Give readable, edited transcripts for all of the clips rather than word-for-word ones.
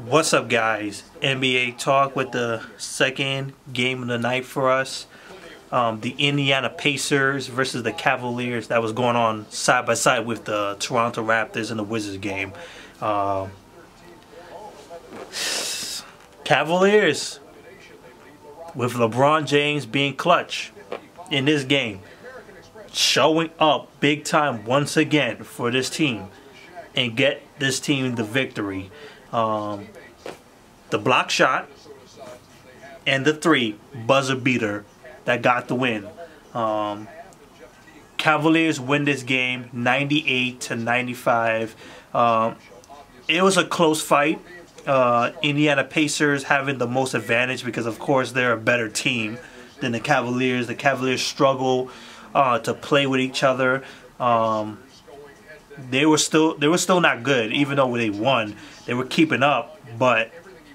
What's up, guys? NBA talk with the second game of the night for us. The Indiana Pacers versus the Cavaliers. That was going on side by side with the Toronto Raptors and the Wizards game. Cavaliers with LeBron James being clutch in this game, showing up big time once again for this team and get this team the victory. The block shot and the three buzzer beater that got the win. Cavaliers win this game 98-95. It was a close fight. Indiana Pacers having the most advantage because, of course, they're a better team than the Cavaliers. The Cavaliers struggle to play with each other. They were still not good, even though they won. They were keeping up, but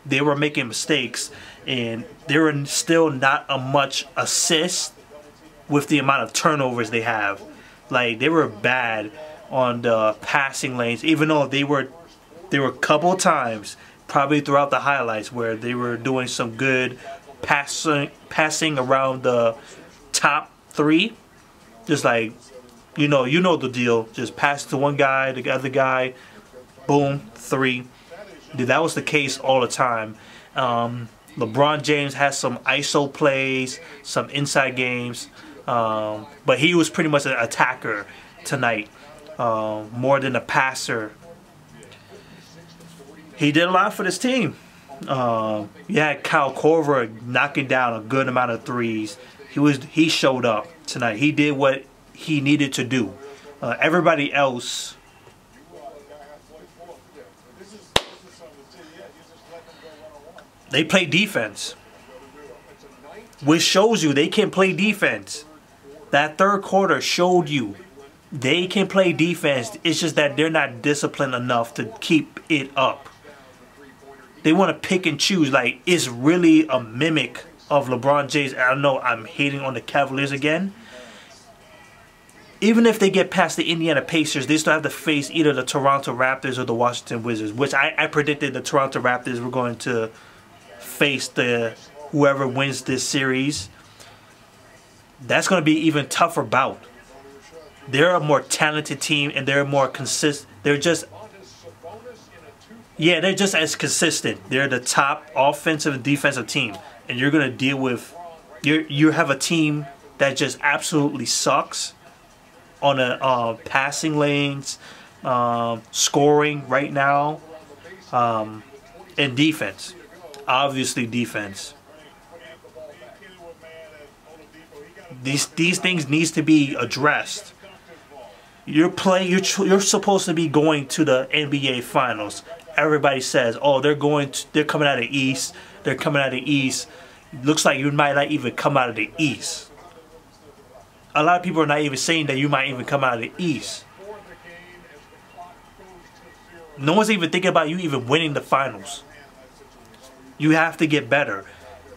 they were making mistakes, and there were still not a much assist with the amount of turnovers they have. Like, they were bad on the passing lanes, even though there were a couple of times, probably throughout the highlights, where they were doing some good passing around the top three. Just like, you know the deal. Just pass to one guy, the other guy, boom, three. That was the case all the time. LeBron James has some ISO plays, some inside games, but he was pretty much an attacker tonight, more than a passer. He did a lot for this team. You had Kyle Korver knocking down a good amount of threes. He showed up tonight. He did what he needed to do. Everybody else, they play defense, which shows you they can play defense. That third quarter showed you they can play defense. It's just that they're not disciplined enough to keep it up. They want to pick and choose. Like, it's really a mimic of LeBron James. I know I'm hating on the Cavaliers again. Even if they get past the Indiana Pacers, they still have to face either the Toronto Raptors or the Washington Wizards, which I predicted the Toronto Raptors were going to face whoever wins this series. That's going to be even tougher bout. They're a more talented team, and they're more consistent. They're just as consistent. They're the top offensive and defensive team, and you're going to deal with you have a team that just absolutely sucks on a passing lanes, scoring right now, and defense. Obviously, defense. These things needs to be addressed. You're supposed to be going to the NBA Finals. Everybody says, "Oh, they're coming out of the East. They're coming out of the East." Looks like you might not even come out of the East. A lot of people are not even saying that you might even come out of the East. No one's even thinking about you even winning the finals. You have to get better.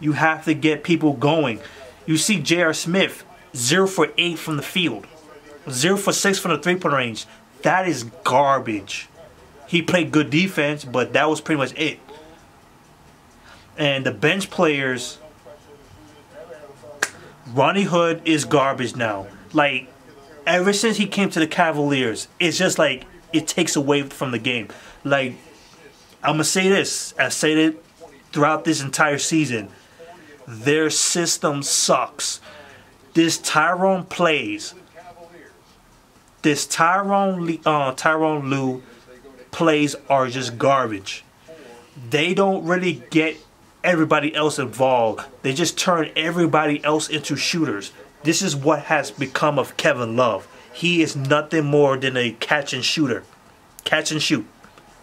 You have to get people going. You see J.R. Smith, 0 for 8 from the field. 0 for 6 from the three-point range. That is garbage. He played good defense, but that was pretty much it. And the bench players, Ronnie Hood is garbage now. Like, ever since he came to the Cavaliers, it's just like it takes away from the game. Like, I'm going to say this. I said it throughout this entire season. Their system sucks. This Tyrone plays. This Tyronn Lue plays are just garbage. They don't really get everybody else involved. They just turn everybody else into shooters. This is what has become of Kevin Love. He is nothing more than a catch and shooter. Catch and shoot.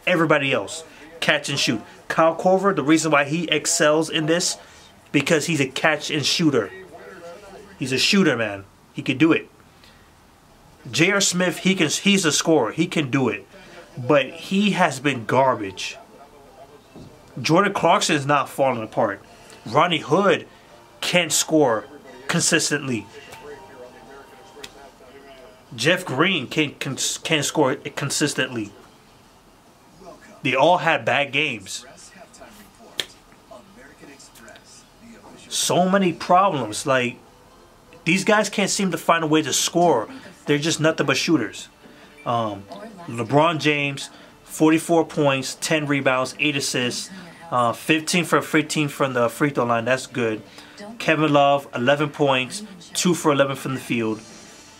Everybody else, catch and shoot. Kyle Korver, the reason why he excels in this, because he's a catch and shooter. He's a shooter, man. He can do it. J.R. Smith, he's a scorer. He can do it. But he has been garbage. Jordan Clarkson is not falling apart. Ronnie Hood can't score consistently. Jeff Green can't score consistently. They all had bad games. So many problems. Like, these guys can't seem to find a way to score. They're just nothing but shooters. LeBron James, 44 points, 10 rebounds, 8 assists, 15 for 15 from the free throw line. That's good. Kevin Love, 11 points, 2 for 11 from the field.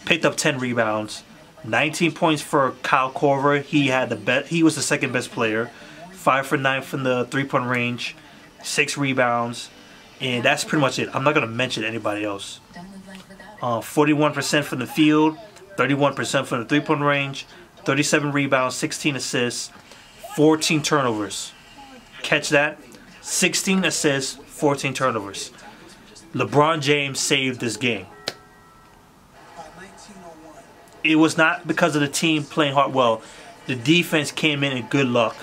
Picked up 10 rebounds. 19 points for Kyle Korver. He was the second best player. 5 for 9 from the three-point range. 6 rebounds. And that's pretty much it. I'm not going to mention anybody else. 41% from the field. 31% from the three-point range. 37 rebounds. 16 assists. 14 turnovers. Catch that? 16 assists. 14 turnovers. LeBron James saved this game. It was not because of the team playing hard. Well, the defense came in good luck.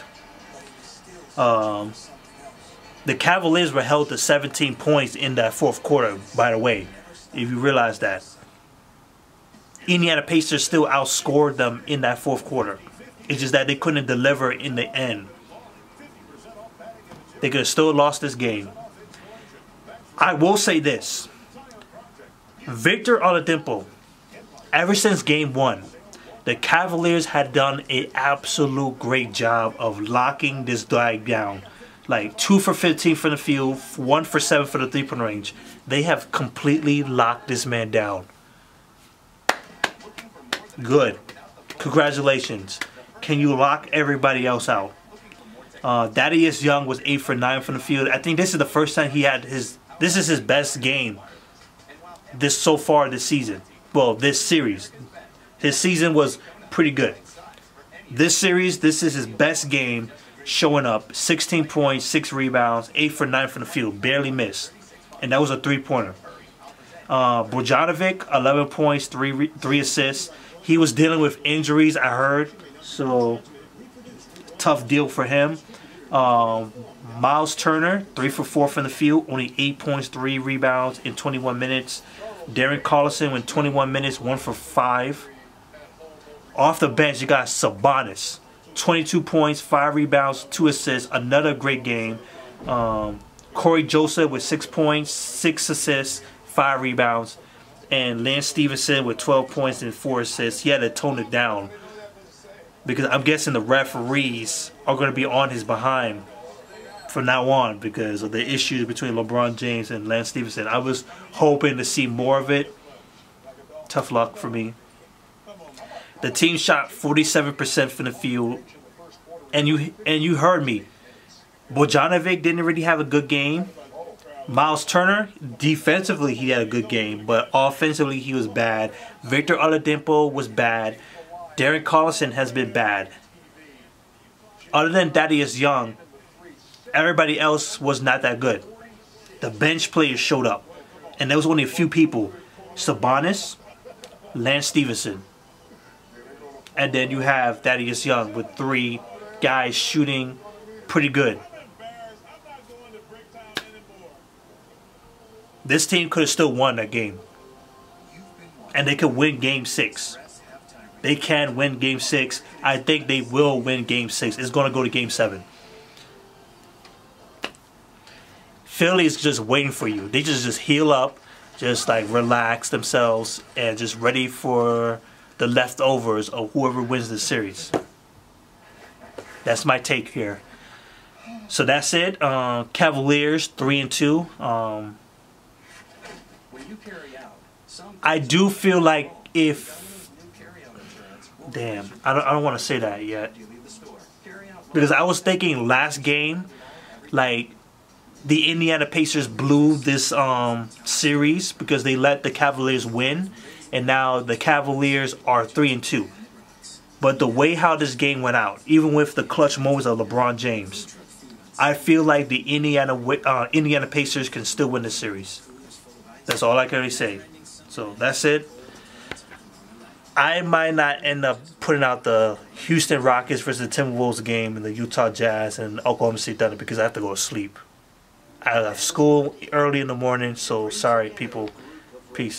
The Cavaliers were held to 17 points in that fourth quarter, by the way, if you realize that. Indiana Pacers still outscored them in that fourth quarter. It's just that they couldn't deliver in the end. They could have still lost this game. I will say this. Victor Oladipo, ever since game 1, the Cavaliers had done an absolute great job of locking this guy down. Like 2 for 15 from the field, 1 for 7 for the three-point range. They have completely locked this man down. Good. Congratulations. Can you lock everybody else out? Thaddeus Young was 8 for 9 from the field. I think this is the first time he had this is his best game so far this season. Well, this series. His season was pretty good. This series, this is his best game showing up. 16 points, 6 rebounds, 8 for 9 from the field. Barely missed. And that was a three-pointer. Bogdanovic, 11 points, 3 assists. He was dealing with injuries, I heard. So, tough deal for him. Miles Turner, 3 for 4 from the field. Only 8 points, 3 rebounds in 21 minutes. Darren Collison with 21 minutes, 1 for 5. Off the bench, you got Sabonis. 22 points, 5 rebounds, 2 assists. Another great game. Corey Joseph with 6 points, 6 assists, 5 rebounds. And Lance Stevenson with 12 points and 4 assists. He had to tone it down, because I'm guessing the referees are going to be on his behind from now on because of the issues between LeBron James and Lance Stevenson. I was hoping to see more of it. Tough luck for me. The team shot 47% from the field. And you heard me. Bogdanovic didn't really have a good game. Miles Turner, defensively he had a good game, but offensively he was bad. Victor Oladipo was bad. Darren Collison has been bad. Other than Thaddeus Young, everybody else was not that good. The bench players showed up. And there was only a few people. Sabonis, Lance Stevenson. And then you have Thaddeus Young with 3 guys shooting pretty good. This team could have still won that game. And they could win game 6. They can win game 6. I think they will win game 6. It's going to go to game 7. Philly is just waiting for you. They just heal up, just like relax themselves, and just ready for the leftovers of whoever wins the series. That's my take here. So that's it. Cavaliers 3-2. I do feel like if... Damn, I don't want to say that yet. Because I was thinking last game, like, the Indiana Pacers blew this series because they let the Cavaliers win. And now the Cavaliers are 3-2. But the way how this game went out, even with the clutch moments of LeBron James, I feel like the Indiana Pacers can still win the series. That's all I can really say. So that's it. I might not end up putting out the Houston Rockets versus the Timberwolves game and the Utah Jazz and Oklahoma City Thunder because I have to go to sleep. I have school early in the morning, so sorry people. Peace.